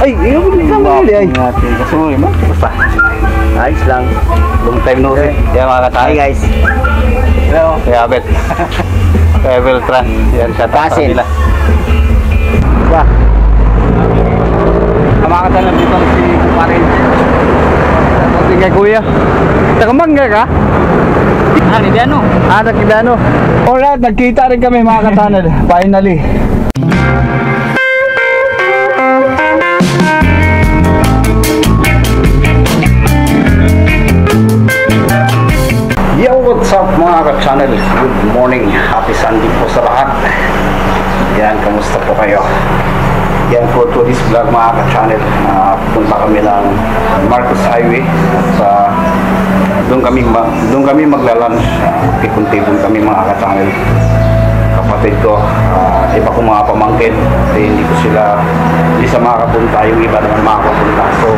Ay, yung lang mali ay. Kasuloy ba? Basta. Ayos lang. Long time no see. Yan mga kasama. Hi guys. Hello. Kaya Abet. Kaya Beltran. Yan siya. Kasin. Ba? Kamakatan lang dito si Kumarin. Kasi kay Kuya. Tagamangga ka? Nagkidano. Nagkidano. Alright, nagkita rin kami mga katanad. Finally. Yo, what's up mga ka-channel? Good morning. Happy Sunday po sa lahat. Yan, kamusta po kayo? Yan po to this vlog mga ka-channel. Punta kami ng Marcos Highway. At doon kami magla-lunch. Pikun-tipon kami mga ka-channel. Kapatid ko, iba ko mga pamangkin. Hindi sa makapunta. Yung iba naman makapunta. So,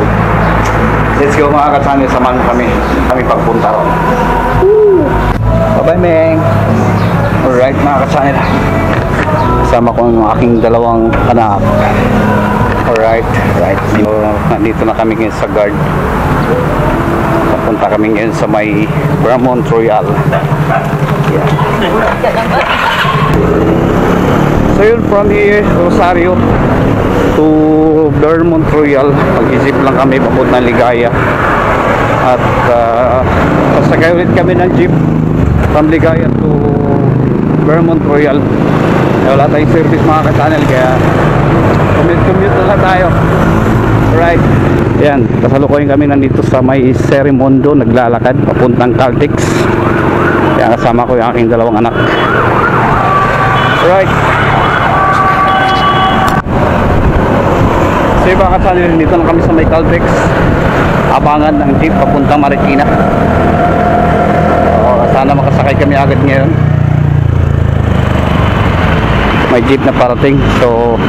let's go mga ka-channel. Samahan kami pagpunta ron. Bye-bye, Meng. Alright mga ka-channel. Kasama ko ang aking dalawang anak. Alright, right. So, nandito na kami ngayon sa guard. Papunta kami ngayon sa may Vermont Royal. Yeah. So yun, from here, Rosario to Vermont Royal. Mag-isip lang kami papunta Ligaya. At sasakay ulit kami ng jeep from Ligaya to Vermont Royal. Wala tayong service mga ka-channel, kaya commute na lang tayo. Right. Yan, kasalukuyan kami nandito sa may Serimondo, naglalakad papuntang Caltex. Yan, kasama ko yung aking dalawang anak. Right. So yung mga ka-channel, dito na kami sa may Caltex. Abangan ng jeep papuntang Marikina. Sana makasakay kami agad ngayon. May jeep na parating. So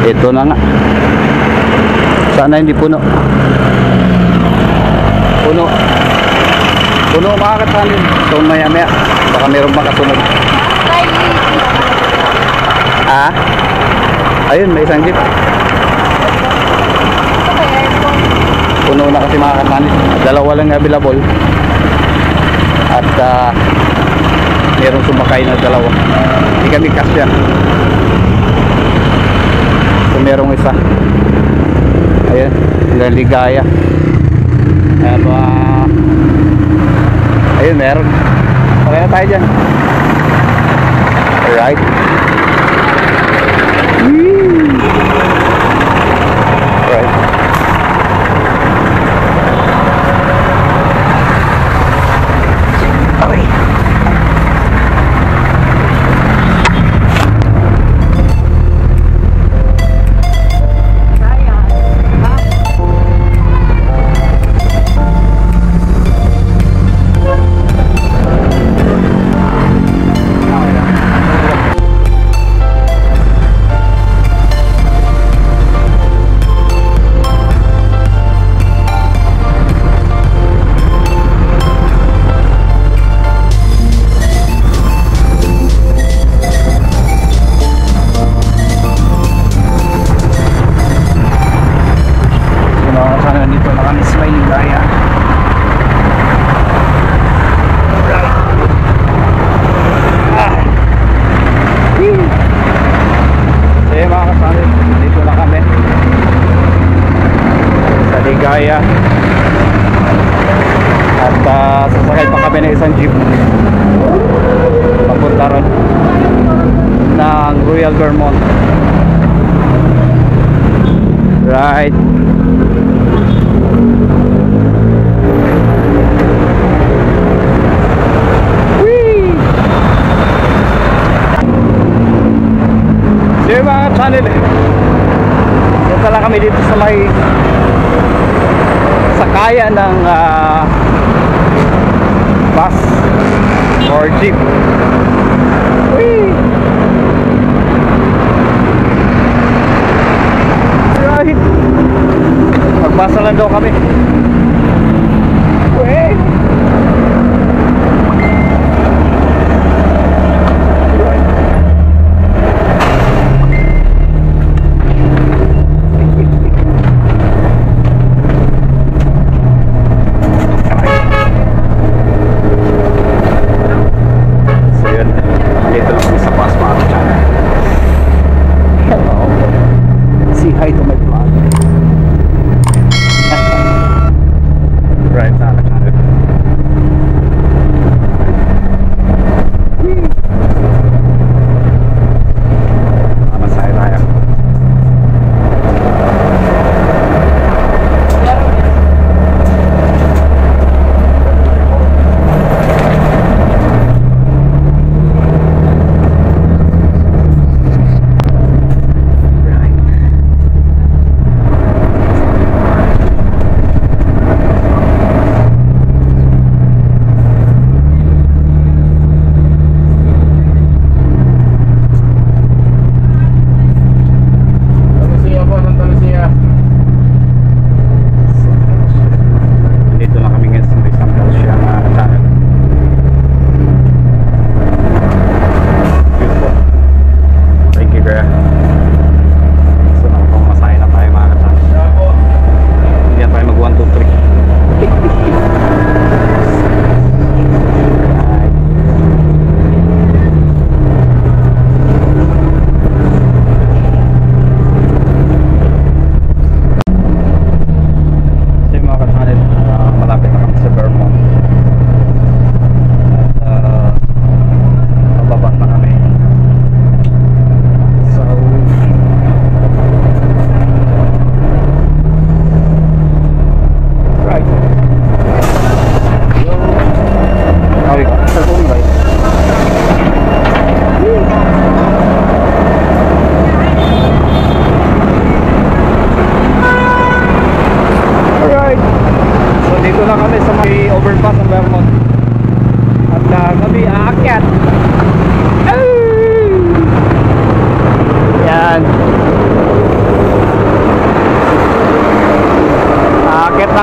ito na nga. Sana hindi puno. Puno mga ka-channel. So maya baka mayroong makasunod. Ayun, may isang jeep. Puno na kasi mga ka-channel. Dalawa lang available. At mayroong sumakay na dalawa. Hindi kami kasya. So mayroong isa. Ayan, Ligaya. Ayun, meron. Okay na tayo dyan. Alright. Alright. Okay. Ligaya. At sasakay pa kami ng isang jeep papunta ron ng Royal Vermont. Right. So yung mga channel, punta lang kami dito sa may sakaya ng bus or jeep. Right. Magbasa lang daw kami.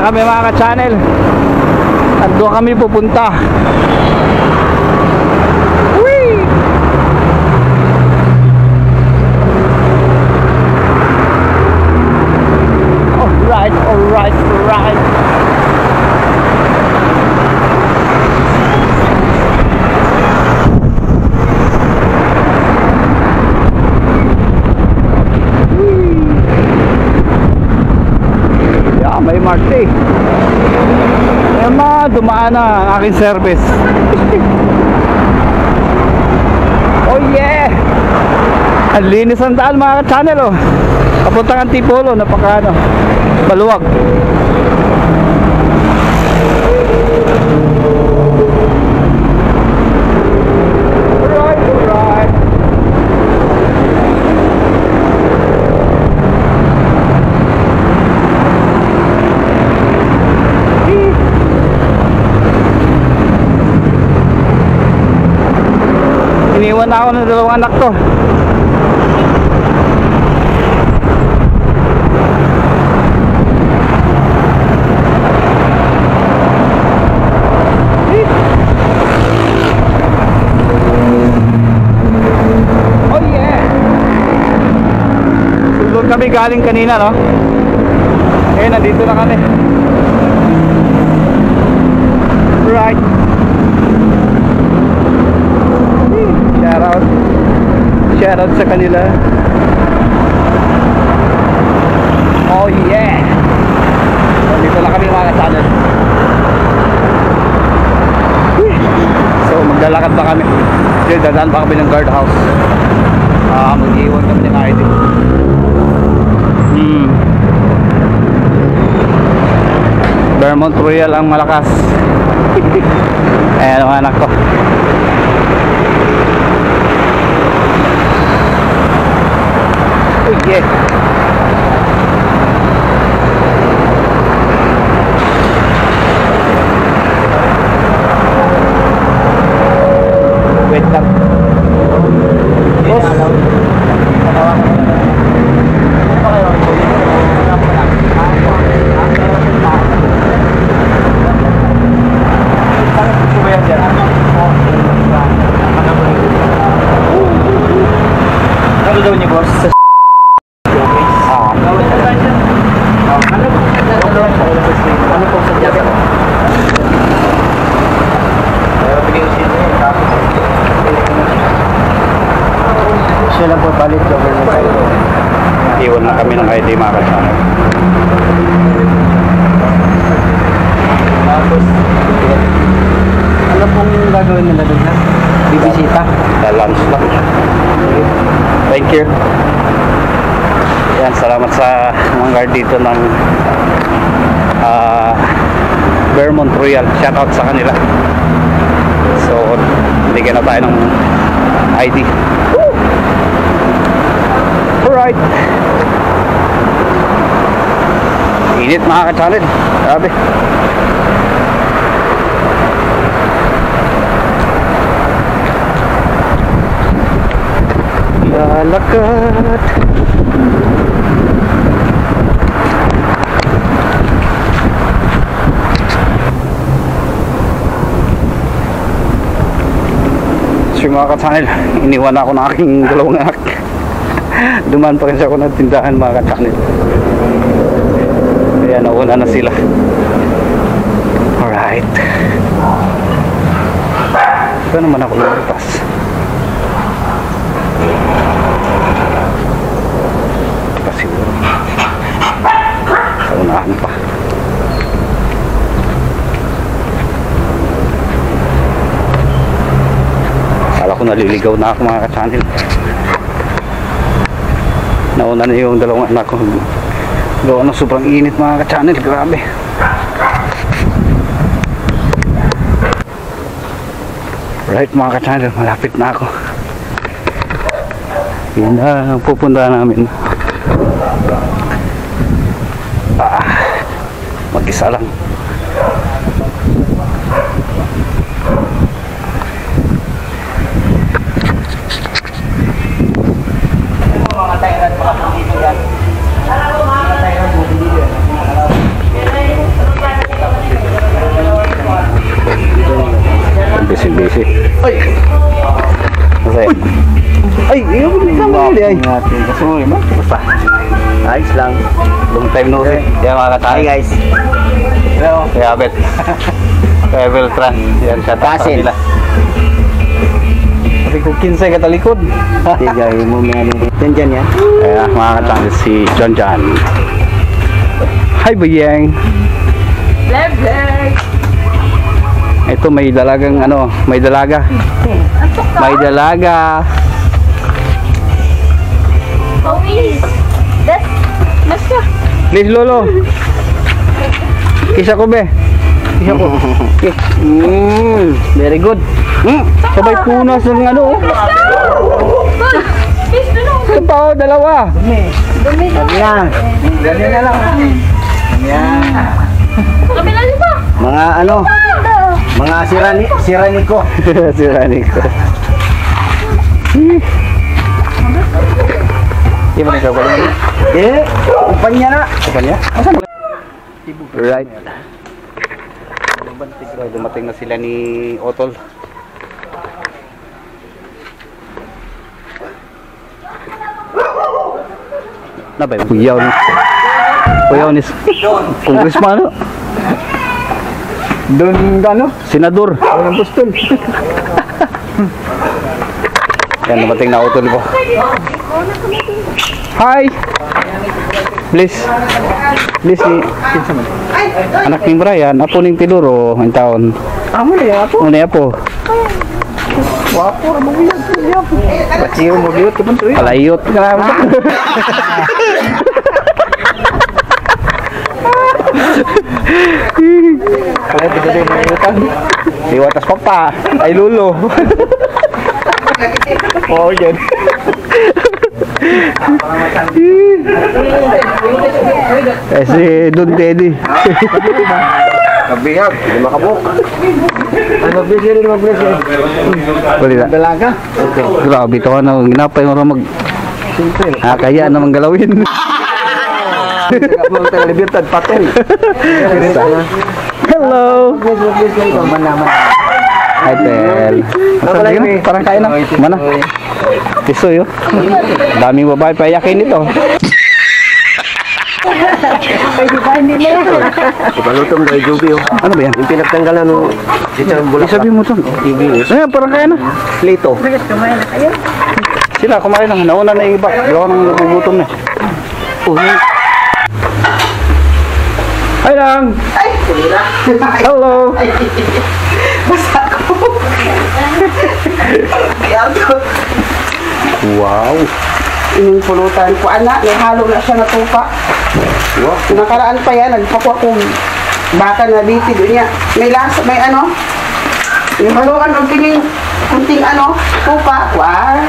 na kami mga ka-channel. At doon kami pupunta. Whee! Alright, alright, alright. May Marte. Ayan mga dumaan na ang aking service. Oh yeah! Ang linis ang daan mga ka-channel oh. Papuntang Antipolo, napaka ano, maluwag. Alright, alright. Iniwan na ako ng dalawang anak ko. Oh yeah! Doon kami galing kanina, no? Eh, nandito na kami. Right. Shoutout sa kanila. Oh yeah. Dito na kami mga ka-channel. So maglalakad pa kami. Dadaan pa kami ng guardhouse. Mag-iwan kami ng ID. Vermont Royal ang malakas. Ayan ang anak ko. Yeah. Wait lang. Boss. Ano daw niyo, boss? Ano po sa Java? Siya lang po balik government ID. Iwan na kami ng ID mga ka-channel. Tapos ano pong gagawin nila doon na? Bibisita? Lunch lang. Thank you. Yan, salamat sa mga guard dito ng Vermont Royal. Shoutout sa kanila. So, bigyan na tayo ng ID. Woo! Alright. Init mga ka-channel. Grabe. Lalakad. So mga ka-channel, iniwan ako ng aking dalawang anak. Dumaan pa rin siya ako ng tindahan mga ka-channel. Kaya nauna na sila. Alright. Saan naman ako lumagpas? Pa siguro. Sa unahan pa. Kala ko naliligaw na ako mga ka-channel. Nauna na yung dalawang anak ko. Gawa ng sobrang init mga ka-channel. Grabe. Right mga ka-channel, malapit na ako. Yun na pupunta namin. Mag-isa lang. Mga Thailand, mga dito yan. Mga Thailand, bumili yan. Hi. Kasuloy mo? Basta. Ayos lang. Long time no see. Yan mga ka-channel. Hi guys. Hello. Kaya Bet. Kaya Beltran. Yan siya. Tasin. Sabi ko 15 katalikod. Tigay mo mga John John yan. Kaya mga ka-channel si John John. Hi Bayeng. Ito may dalagang ano, may dalaga. May dalaga. Please lolo. Kisa ko be. Kisa ko. Very good. Sabay punas ng ano. Ito pa oh, dalawa. Dumi. Yan. Ganyan na lang. Yan. Mga ano? Mga siraniko. Siraniko. Di ba nagsawa ko? Upanya na. Upanya? Right. Dumating na sila ni Otol. Nabay, kuyaw ni. Kuyaw ni Congressman. Doon ano? Senador. Ang pustol. Yan, dumating na Otol po. Hi. Please anak ni Brian, apo ning Tidoro ang taon. Amo ni apo. Ni apo. Wapo mo biyan siya. Baciyo mo biyo tipon tuyo. Alayot ka. Kaya dito mo utang. Iwatas papa. Ay lulo. Oh, yan. Si Don Teddy. Kabihag, di makabuk. Ay, mabisi rin mabisi. Balita. Dalaga? Grabe ito ka na, ginapay mo mag... Kaya naman galawin. Libertad patol. Hello. Hi, Tel. Parang kain na. Mana? Tisoy, oh. Daming babae pa yakin ito. Pwede ba hindi na yan? Ipalutong kay Juby, oh. Ano ba yan? Yung pinagtanggalan ng chicharong bulak. Isabi mo ito. Ayan, parang kaya na. Plito. Bakit kumain na kayo? Sila, kumain na. Nauna na yung iba. Gawa nang nagugutom na. Hi lang! Ay! Kulira! Hello! Basta ko! Wow! Yung pulutan ko, anak, may halo na siya na tupa. Wow! Nakaraan pa yan, nagpakuha kong baka na bitid niya. May lasa, may ano, yung haluan ng kunting ano, tupa. Wow!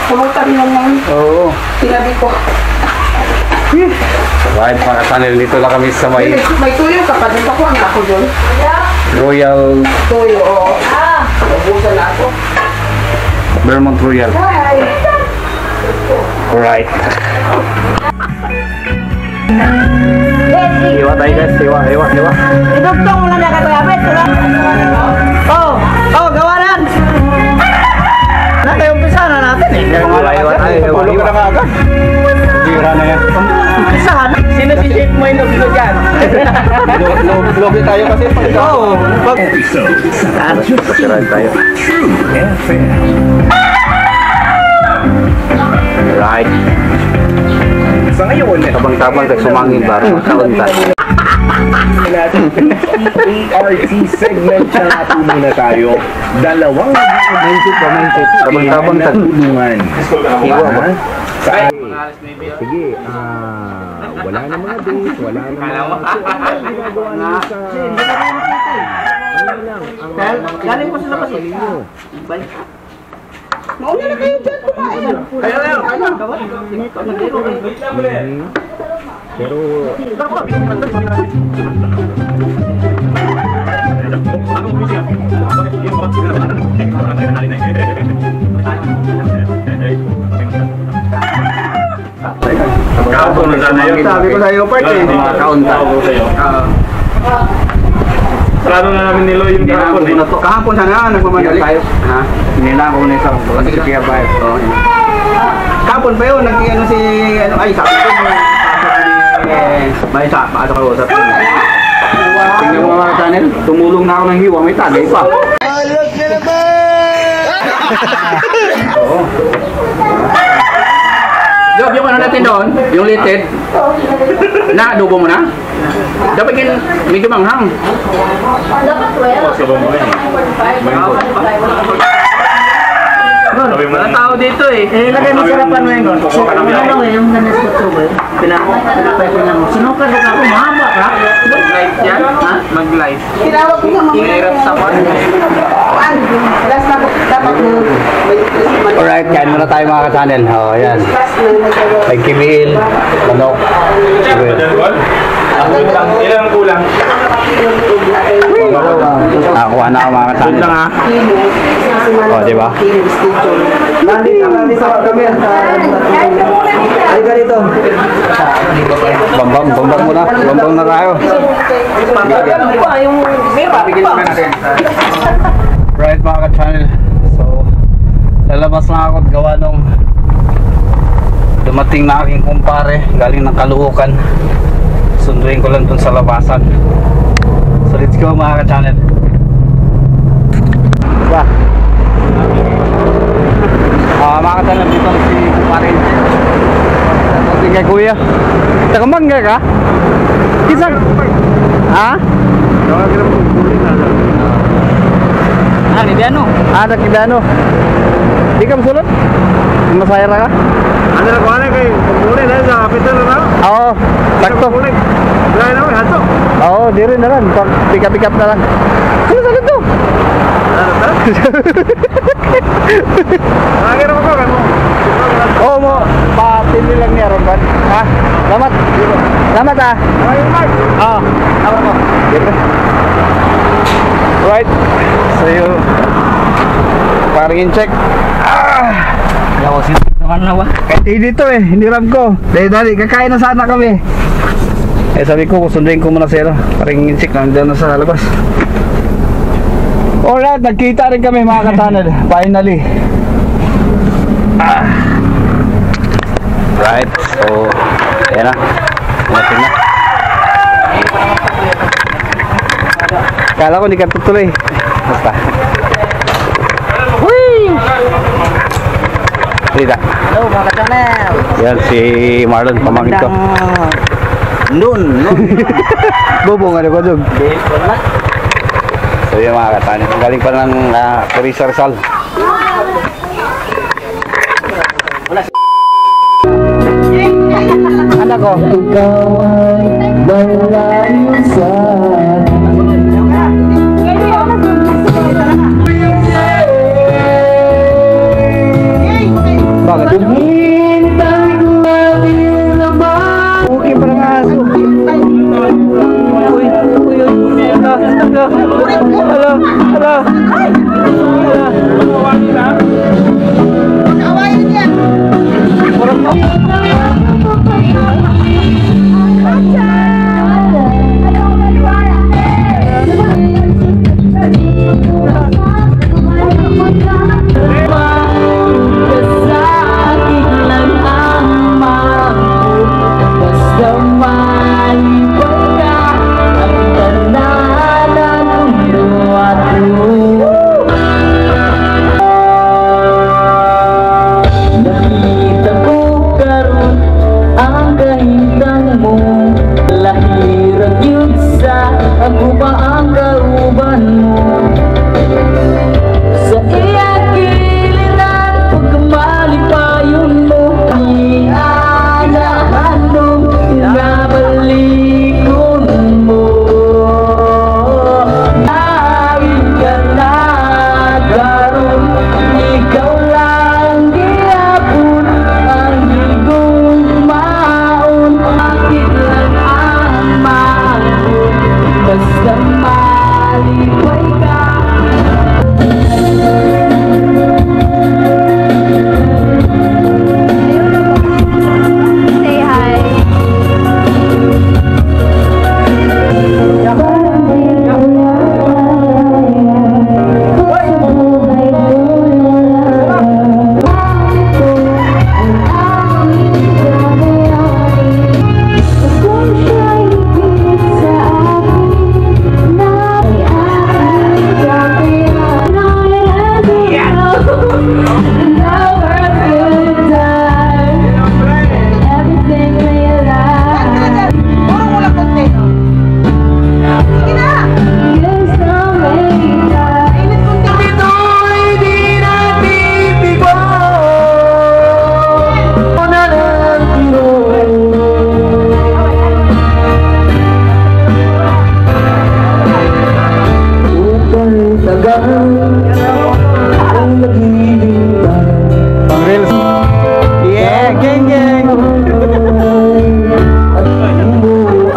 Pulutan mo ngayon. Oo. Sinabi ko. Right, mga ka-channel, dito lang kami sa may May tuyo ka pa, dito ko ang ako doon. Royal Tuyo, oo. Nabusan na ako. Vermont Royal. Hi! Right. Iwa tayo guys, iwa. Idugtong mo lang na katagapit. Oh, gawaran! Umpisa na natin eh. Iwa tayo. Tulog ka na nga agad. Bira na yan. Umpisahan? Sino si Chief mo yung naglo dyan? Logi tayo kasi pag Oo. Pasirahan tayo. Right. Sa ngayon, Tabang-tabang sa sumangin ba? Kaunta. ERT segment siya natin muna tayo. Dalawang Mindset. Tabang-tabang sa tulungan. iwa ba? Sige, wala na mga dates, wala na mga... Ginagawa niyo sa... Ano lang, ang... Galing ko sila kasi. Mauna na kayo dyan kumain. Kaya pero... Kahapon na sana yun. Sabi ko sa'yo, part eh. Mga kaunta. Plano na namin nilo yung kahapon eh. Kahapon sana, nagmamahal tayo. Ha? Nila ako na isang. Kasi si Pierre Baez. Kahapon pa yun, nag-ano si, ano, ay, sabi ko, may sa, paano ka usap yun? Tingnan mo mga channel, tumulong na ako ng hiwa, may tagay pa. Alok na naman! Oo. Job, yung ano natin doon, yung litid, na-adobo mo na? Dapat yun, medyo manghang. Dapat 12. Sabaw mo yan. Sabi mo Wala tao dito eh. Lagay mo sa harapan mo yun. Ano yung ganas ko to ba? Pinapay ko lang. Sinukar ko ako, mahaba ka. Mag-live yan? Ha? Mag-live. Tinawag ko nga Hirap sa kwan. Last na dapat mo. Alright, kain muna tayo mga ka-channel. Oh, yan. May kibil, manok. Ilang kulang? Nakakuha na ako mga ka-channel. Lang ha? Oh, di ba? Nandito kami. Halika dito. Bambang muna. Bambang na tayo. Right mga ka-channel. So, lalabas na ako at gawa nung dumating na aking kumpare galing ng Caloocan. Sunduin ko lang dun sa labasan. So let's go mga ka-channel. Diba? Mga ka-channel, dito na si kumpare. Pati kay kuya. Takamangga ka? Isang... Ha? Ni Diano. Anak ni Diano. Di ka masulot? Masaya ka? Ano na kuha na kayo? Pagmuli na sa kapital na? Oo. Sakto. Dahil naman, hato. Oo, di rin na lang. Pick up na lang. Sino sa dito? Nakakira mo ka mo. Oo mo. Patili lang niya, Ron. Ha? Salamat. Salamat ha. Oo. Ako mo. Right. So yun. Parang in-check. Yawa, sinukan na ba? Kahit dito eh. Hiniram ko. Dali, kakain na sana kami. Eh sabi ko, kusunduin ko muna sila. Parang in-check lang dyan na sa labas. Alright, nagkita rin kami mga ka-channel. Finally. Right, so ayan na. Natin na. Kala ko hindi ka tutuloy. Basta. Whee! Rida. Hello mga ka-channel. Yan si Marlon, pamangkin ko. Nun. Bubong ano ko dun. So yun mga ka-channel. Galing pa ng Teresa Rizal. Anak ko. Ikaw ay malayo sa bakit? Hintay ko namin naman. Okay pa ng aso. Uy. Hala. Awayin niya. Kurang mo.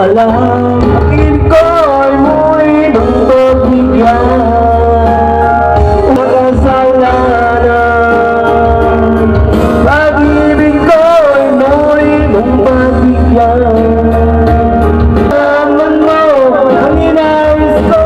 alam, akin ko'y mo'y nang pagbigyan. Makasalanan, pag-ibig ko'y mo'y nang pagbigyan. Aman mo ang inais ko.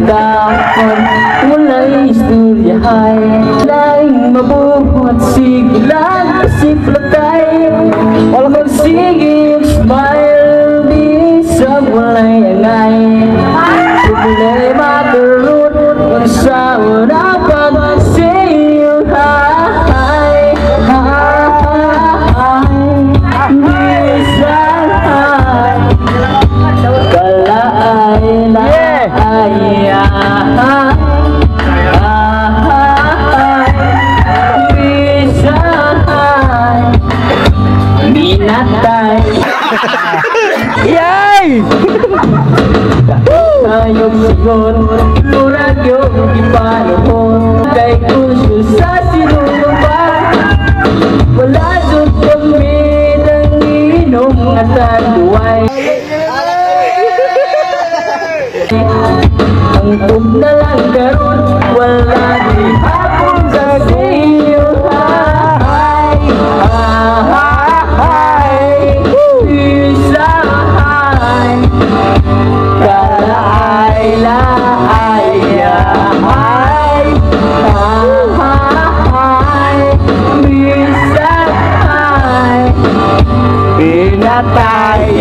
Tapon mulai istoryahay laing mabuhat sige lang kasiplatay wala kang sige smile di sa mulai angay problema turut kung sa una pag-sa'yo hay di sa hay kalaay na Minatay Yay! Ayong sigon Murag yung ipanuhon Kay kusyo sa sinumba Wala doon kami ng inom at taluay ang tub na lang karon wala di hapon sa iyo isahay kalaay laay bisahay pinatay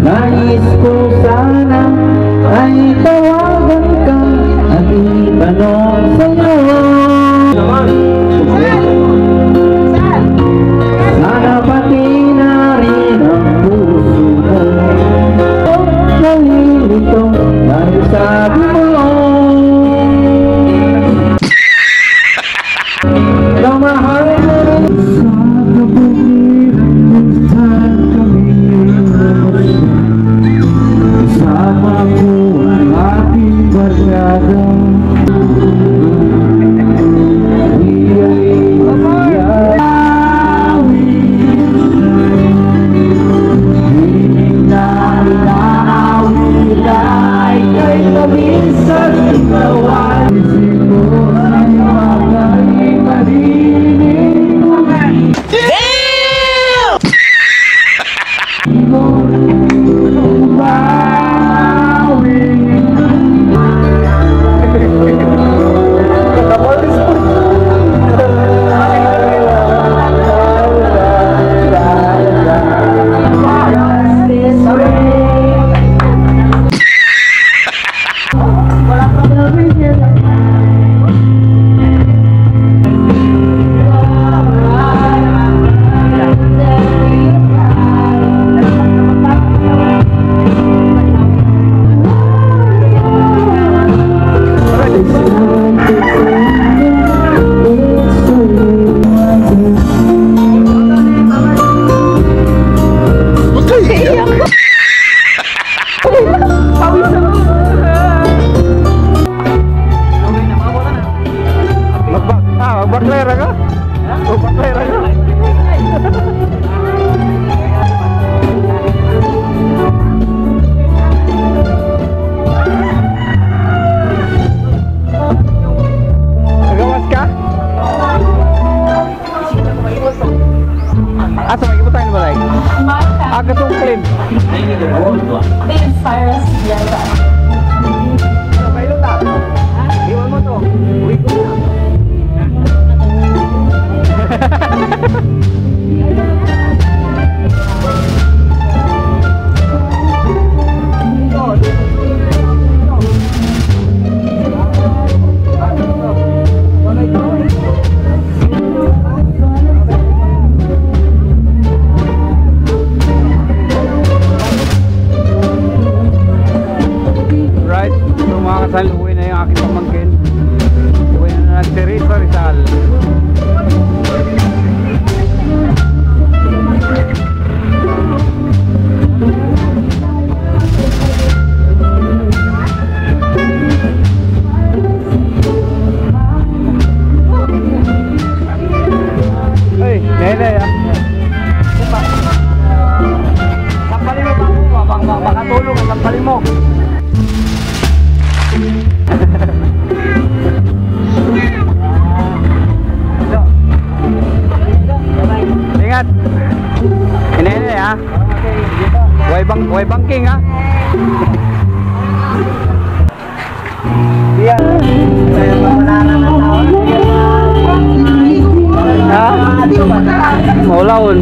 Nais ko sana ay tawagan ka at itanong sa'yo sana pati na rin ang puso mo nalilito dahil sabi mo na mahal mo rin sa kabukiran puntahan kami sama ko ang aking barkada Baklera ka? O baklera ka? Nagawas ka? Asa may ibutan mo like? Aga tong clean. They inspire us to be like that. Pailo ta. Iwan mo to. Uwi ko na. mo. Ingat. Ini ha. Way banking ha. Iya. Ha? Maulaon.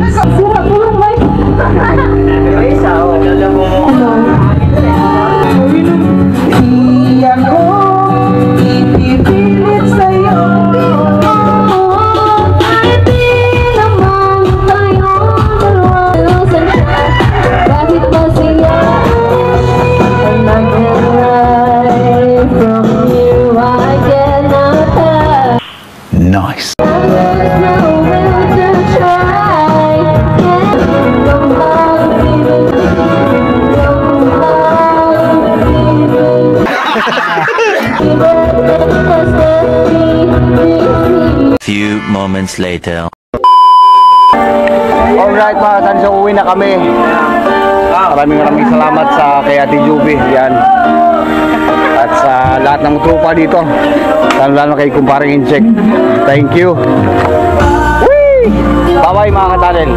Iya ko ipipilit sa'yo. Kahit di naman tayo dalawa. Bakit ba siya nag-away from you? I cannot have. Nice. There's no will to try. Don't love even. Don't love even. Few moments later. Alright mga katan, so uwi na kami. Maraming salamat sa kay Ate Juby. Yan. At sa lahat ng tropa dito. Lalo kay Kumparing Incheck. Thank you. Whee! Bye bye mga katanel.